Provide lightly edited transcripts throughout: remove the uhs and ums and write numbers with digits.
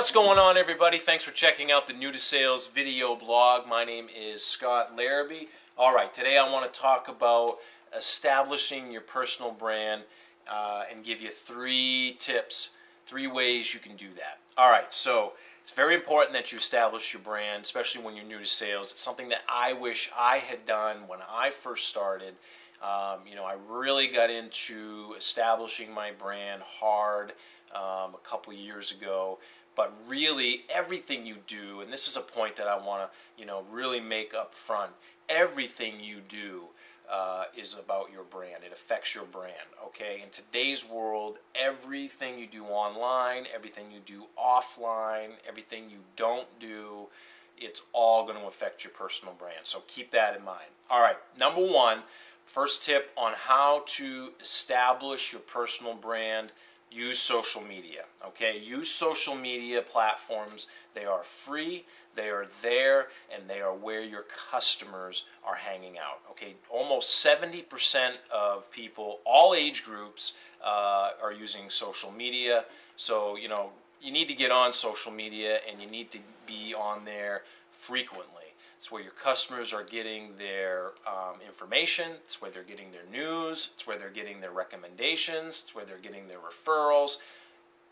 What's going on, everybody? Thanks for checking out the New to Sales video blog. My name is Scott Larrabee. Alright, today I want to talk about establishing your personal brand and give you 3 tips, 3 ways you can do that. Alright, so it's very important that you establish your brand, especially when you're new to sales. It's something that I wish I had done when I first started. I really got into establishing my brand hard a couple years ago. But really, everything you do, and this is a point that I want to, really make up front. Everything you do is about your brand. It affects your brand. Okay. In today's world, everything you do online, everything you do offline, everything you don't do, it's all going to affect your personal brand. So keep that in mind. All right. Number 1, first tip on how to establish your personal brand. Use social media, okay? Use social media platforms. They are free, they are there, and they are where your customers are hanging out, okay? Almost 70% of people, all age groups, are using social media. So, you need to get on social media, and you need to be on there frequently. It's where your customers are getting their information. It's where they're getting their news. It's where they're getting their recommendations. It's where they're getting their referrals.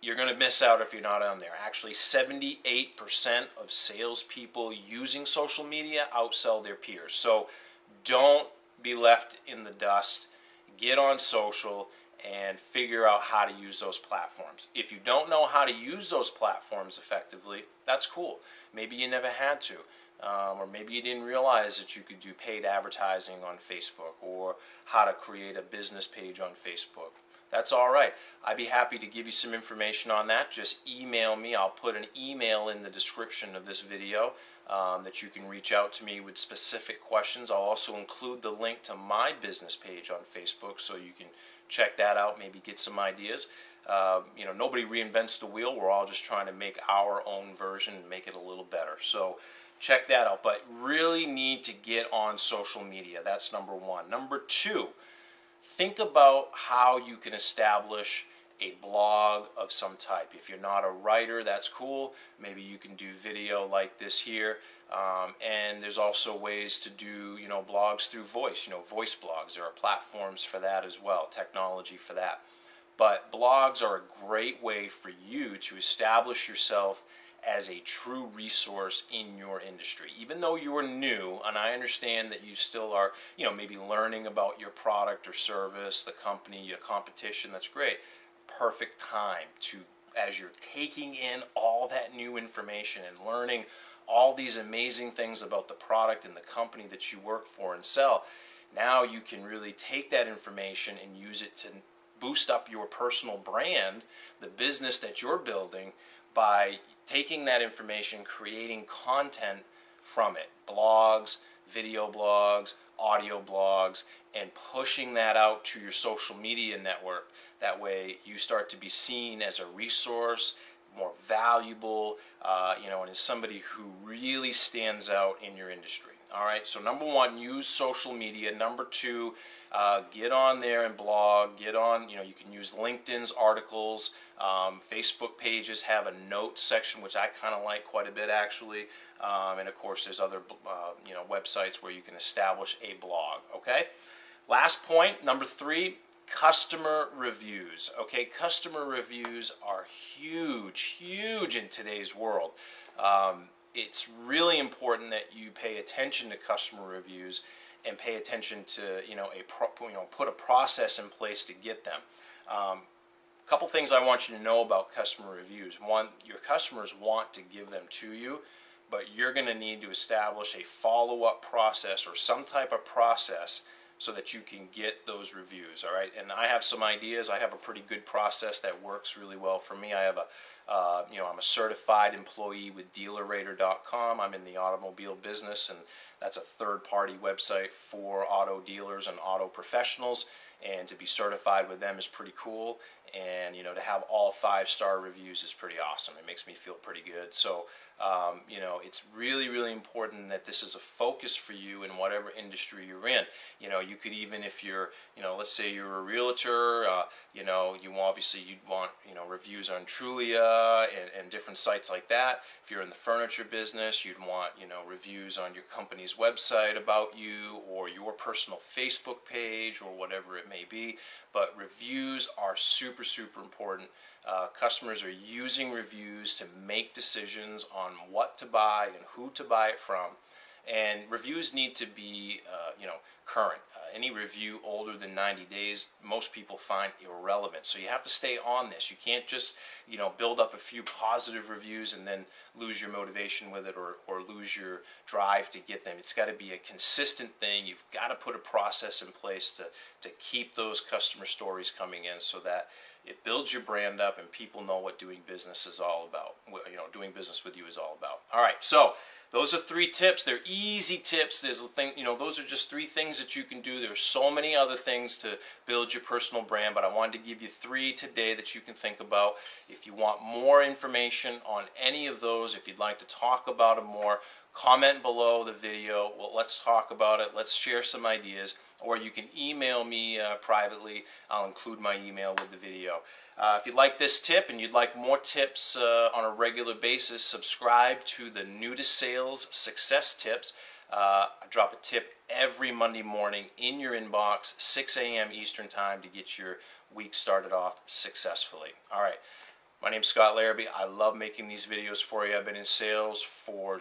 You're going to miss out if you're not on there. Actually, 78% of salespeople using social media outsell their peers. So don't be left in the dust. Get on social and figure out how to use those platforms. If you don't know how to use those platforms effectively, that's cool. Maybe you never had to. Or maybe you didn't realize that you could do paid advertising on Facebook, or how to create a business page on Facebook. That's all right. I'd be happy to give you some information on that. Just email me. I'll put an email in the description of this video that you can reach out to me with specific questions. I'll also include the link to my business page on Facebook so you can check that out, maybe get some ideas. Nobody reinvents the wheel. We're all just trying to make our own version and make it a little better. So check that out, but really need to get on social media. That's number 1. Number 2, think about how you can establish a blog of some type. If you're not a writer, that's cool. Maybe you can do video like this here. And there's also ways to do, blogs through voice, voice blogs. There are platforms for that as well, technology for that. But blogs are a great way for you to establish yourself as a true resource in your industry. Even though you are new, and I understand that you still are, maybe learning about your product or service, the company, your competition, that's great. Perfect time to, as you're taking in all that new information and learning all these amazing things about the product and the company that you work for and sell, now you can really take that information and use it to boost up your personal brand, the business that you're building, by taking that information, creating content from it, blogs, video blogs, audio blogs, and pushing that out to your social media network. That way you start to be seen as a resource, more valuable, and as somebody who really stands out in your industry. All right, so number 1, use social media. Number 2, get on there and blog. Get on, you can use LinkedIn's articles. Facebook pages have a notes section, which I kind of like quite a bit, actually. And of course, there's other, websites where you can establish a blog. Okay. Last point, number 3, customer reviews. Okay, customer reviews are huge in today's world. It's really important that you pay attention to customer reviews and pay attention to put a process in place to get them. A couple things I want you to know about customer reviews. 1, your customers want to give them to you, but you're going to need to establish a follow-up process or some type of process so that you can get those reviews. All right, and I have some ideas. I have a pretty good process that works really well for me. I have I'm a certified employee with DealerRater.com. I'm in the automobile business, and that's a third-party website for auto dealers and auto professionals. And to be certified with them is pretty cool. And to have all 5-star reviews is pretty awesome. It makes me feel pretty good. So You know, it's really, really important that this is a focus for you in whatever industry you're in. You know, you could even, if you're, you know, let's say you're a realtor, you know, you'd want, you know, reviews on Trulia and different sites like that. If you're in the furniture business, you'd want, you know, reviews on your company's website about you or your personal Facebook page or whatever it may be. But reviews are super, super important. Customers are using reviews to make decisions on what to buy and who to buy it from. And reviews need to be, you know, current. Any review older than 90 days, most people find irrelevant. So you have to stay on this. You can't just, you know, build up a few positive reviews and then lose your motivation with it or lose your drive to get them. It's got to be a consistent thing. You've got to put a process in place to keep those customer stories coming in so that it builds your brand up and people know what doing business is all about. You know, doing business with you is all about. All right, so those are 3 tips. They're easy tips. There's a thing, you know, those are just 3 things that you can do. There's so many other things to build your personal brand, but I wanted to give you 3 today that you can think about. If you want more information on any of those, if you'd like to talk about them more, comment below the video. Well, let's talk about it. Let's share some ideas. Or you can email me privately. I'll include my email with the video. If you like this tip and you'd like more tips on a regular basis, subscribe to the New to Sales Success Tips. I drop a tip every Monday morning in your inbox, 6 a.m. Eastern Time, to get your week started off successfully. All right. My name's Scott Larrabee. I love making these videos for you. I've been in sales for,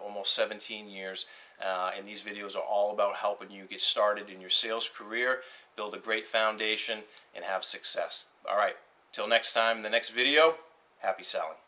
almost 17 years. And these videos are all about helping you get started in your sales career, build a great foundation, and have success. All right, till next time in the next video, happy selling.